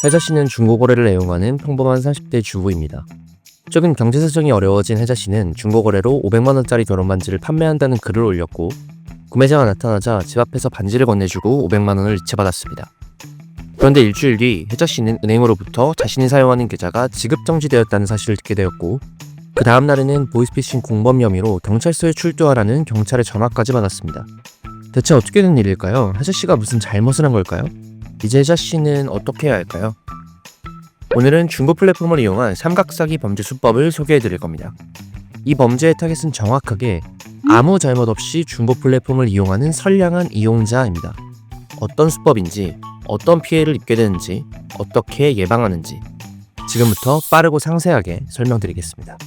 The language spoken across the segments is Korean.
혜자 씨는 중고거래를 애용하는 평범한 30대 주부입니다. 최근 경제 사정이 어려워진 혜자 씨는 중고거래로 500만 원짜리 결혼 반지를 판매한다는 글을 올렸고, 구매자가 나타나자 집 앞에서 반지를 건네주고 500만 원을 이체받았습니다. 그런데 일주일 뒤 혜자 씨는 은행으로부터 자신이 사용하는 계좌가 지급 정지되었다는 사실을 듣게 되었고, 그 다음 날에는 보이스피싱 공범 혐의로 경찰서에 출두하라는 경찰의 전화까지 받았습니다. 대체 어떻게 된 일일까요? 혜자 씨가 무슨 잘못을 한 걸까요? 이제 혜자 씨는 어떻게 해야 할까요? 오늘은 중고 플랫폼을 이용한 삼각사기 범죄 수법을 소개해드릴 겁니다. 이 범죄의 타겟은 정확하게 아무 잘못 없이 중고 플랫폼을 이용하는 선량한 이용자입니다. 어떤 수법인지, 어떤 피해를 입게 되는지, 어떻게 예방하는지 지금부터 빠르고 상세하게 설명드리겠습니다.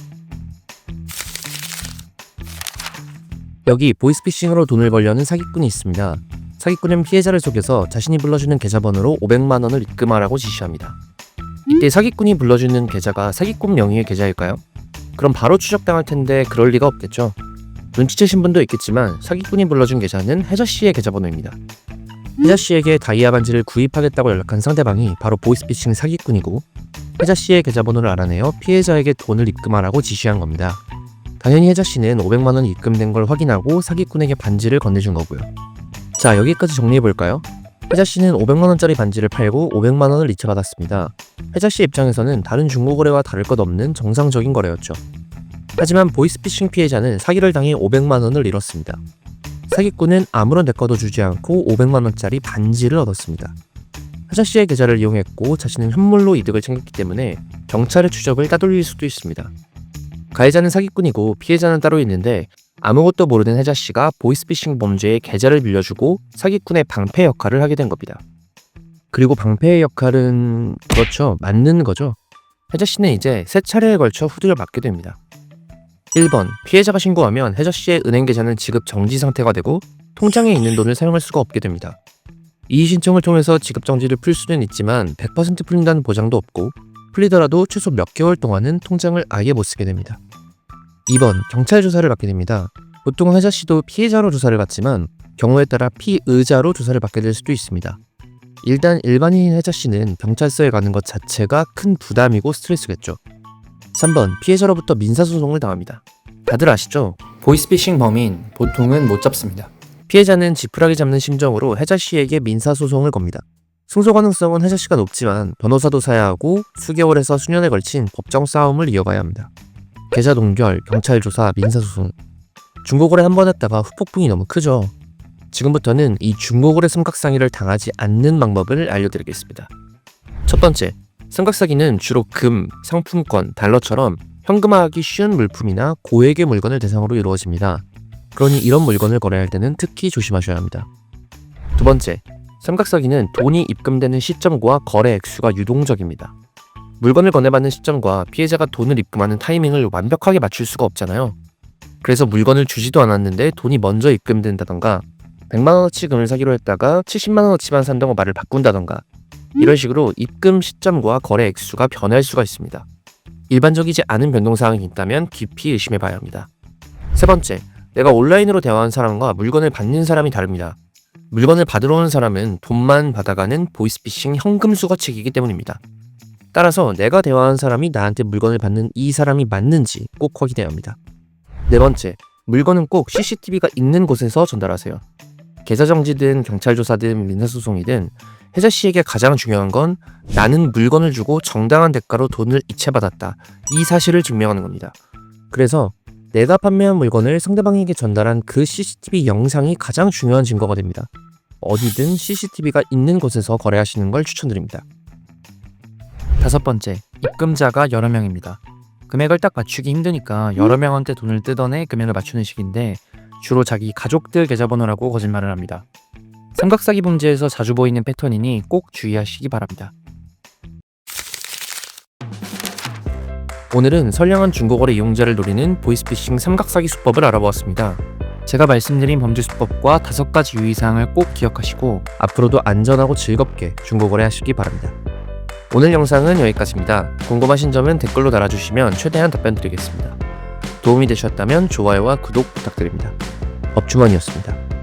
여기 보이스피싱으로 돈을 벌려는 사기꾼이 있습니다. 사기꾼은 피해자를 속여서 자신이 불러주는 계좌번호로 500만 원을 입금하라고 지시합니다. 이때 사기꾼이 불러주는 계좌가 사기꾼 명의의 계좌일까요? 그럼 바로 추적당할 텐데 그럴 리가 없겠죠. 눈치채신 분도 있겠지만 사기꾼이 불러준 계좌는 혜자 씨의 계좌번호입니다. 혜자 씨에게 다이아 반지를 구입하겠다고 연락한 상대방이 바로 보이스피싱 사기꾼이고, 혜자 씨의 계좌번호를 알아내어 피해자에게 돈을 입금하라고 지시한 겁니다. 당연히 혜자 씨는 500만 원이 입금된 걸 확인하고 사기꾼에게 반지를 건네준 거고요. 자, 여기까지 정리해볼까요? 혜자 씨는 500만 원짜리 반지를 팔고 500만 원을 이체받았습니다. 혜자 씨 입장에서는 다른 중고거래와 다를 것 없는 정상적인 거래였죠. 하지만 보이스피싱 피해자는 사기를 당해 500만 원을 잃었습니다. 사기꾼은 아무런 대가도 주지 않고 500만 원짜리 반지를 얻었습니다. 혜자 씨의 계좌를 이용했고 자신은 현물로 이득을 챙겼기 때문에 경찰의 추적을 따돌릴 수도 있습니다. 가해자는 사기꾼이고 피해자는 따로 있는데, 아무것도 모르는 혜자 씨가 보이스피싱 범죄의 계좌를 빌려주고 사기꾼의 방패 역할을 하게 된 겁니다. 그리고 방패의 역할은 그렇죠, 맞는 거죠. 혜자 씨는 이제 3차례에 걸쳐 후드를 맞게 됩니다. 1번, 피해자가 신고하면 혜자 씨의 은행 계좌는 지급 정지 상태가 되고 통장에 있는 돈을 사용할 수가 없게 됩니다. 이의 신청을 통해서 지급 정지를 풀 수는 있지만 100% 풀린다는 보장도 없고, 풀리더라도 최소 몇 개월 동안은 통장을 아예 못 쓰게 됩니다. 2번, 경찰 조사를 받게 됩니다. 보통 혜자 씨도 피해자로 조사를 받지만 경우에 따라 피의자로 조사를 받게 될 수도 있습니다. 일단 일반인인 혜자 씨는 경찰서에 가는 것 자체가 큰 부담이고 스트레스겠죠. 3번, 피해자로부터 민사소송을 당합니다. 다들 아시죠? 보이스피싱 범인 보통은 못 잡습니다. 피해자는 지푸라기 잡는 심정으로 혜자 씨에게 민사소송을 겁니다. 승소 가능성은 혜자 씨가 높지만 변호사도 사야 하고 수개월에서 수년에 걸친 법정 싸움을 이어가야 합니다. 계좌 동결, 경찰 조사, 민사소송. 중고거래 한 번 했다가 후폭풍이 너무 크죠. 지금부터는 이 중고거래 삼각사기를 당하지 않는 방법을 알려드리겠습니다. 첫 번째, 삼각사기는 주로 금, 상품권, 달러처럼 현금화하기 쉬운 물품이나 고액의 물건을 대상으로 이루어집니다. 그러니 이런 물건을 거래할 때는 특히 조심하셔야 합니다. 두 번째, 삼각사기는 돈이 입금되는 시점과 거래 액수가 유동적입니다. 물건을 건네받는 시점과 피해자가 돈을 입금하는 타이밍을 완벽하게 맞출 수가 없잖아요. 그래서 물건을 주지도 않았는데 돈이 먼저 입금된다던가, 100만원어치 금을 사기로 했다가 70만원어치만 산다고 말을 바꾼다던가, 이런 식으로 입금 시점과 거래 액수가 변할 수가 있습니다. 일반적이지 않은 변동사항이 있다면 깊이 의심해봐야 합니다. 세 번째, 내가 온라인으로 대화한 사람과 물건을 받는 사람이 다릅니다. 물건을 받으러 오는 사람은 돈만 받아가는 보이스피싱 현금수거책이기 때문입니다. 따라서 내가 대화한 사람이 나한테 물건을 받는 이 사람이 맞는지 꼭 확인해야 합니다. 네 번째, 물건은 꼭 CCTV가 있는 곳에서 전달하세요. 계좌 정지든 경찰 조사든 민사소송이든 혜자 씨에게 가장 중요한 건 나는 물건을 주고 정당한 대가로 돈을 이체받았다, 이 사실을 증명하는 겁니다. 그래서 내가 판매한 물건을 상대방에게 전달한 그 CCTV 영상이 가장 중요한 증거가 됩니다. 어디든 CCTV가 있는 곳에서 거래하시는 걸 추천드립니다. 다섯 번째, 입금자가 여러 명입니다. 금액을 딱 맞추기 힘드니까 여러 명한테 돈을 뜯어내 금액을 맞추는 식인데, 주로 자기 가족들 계좌번호라고 거짓말을 합니다. 삼각사기 범죄에서 자주 보이는 패턴이니 꼭 주의하시기 바랍니다. 오늘은 선량한 중고거래 이용자를 노리는 보이스피싱 삼각사기 수법을 알아보았습니다. 제가 말씀드린 범죄 수법과 5가지 유의사항을 꼭 기억하시고 앞으로도 안전하고 즐겁게 중고거래 하시기 바랍니다. 오늘 영상은 여기까지입니다. 궁금하신 점은 댓글로 달아주시면 최대한 답변 드리겠습니다. 도움이 되셨다면 좋아요와 구독 부탁드립니다. 법주머니였습니다.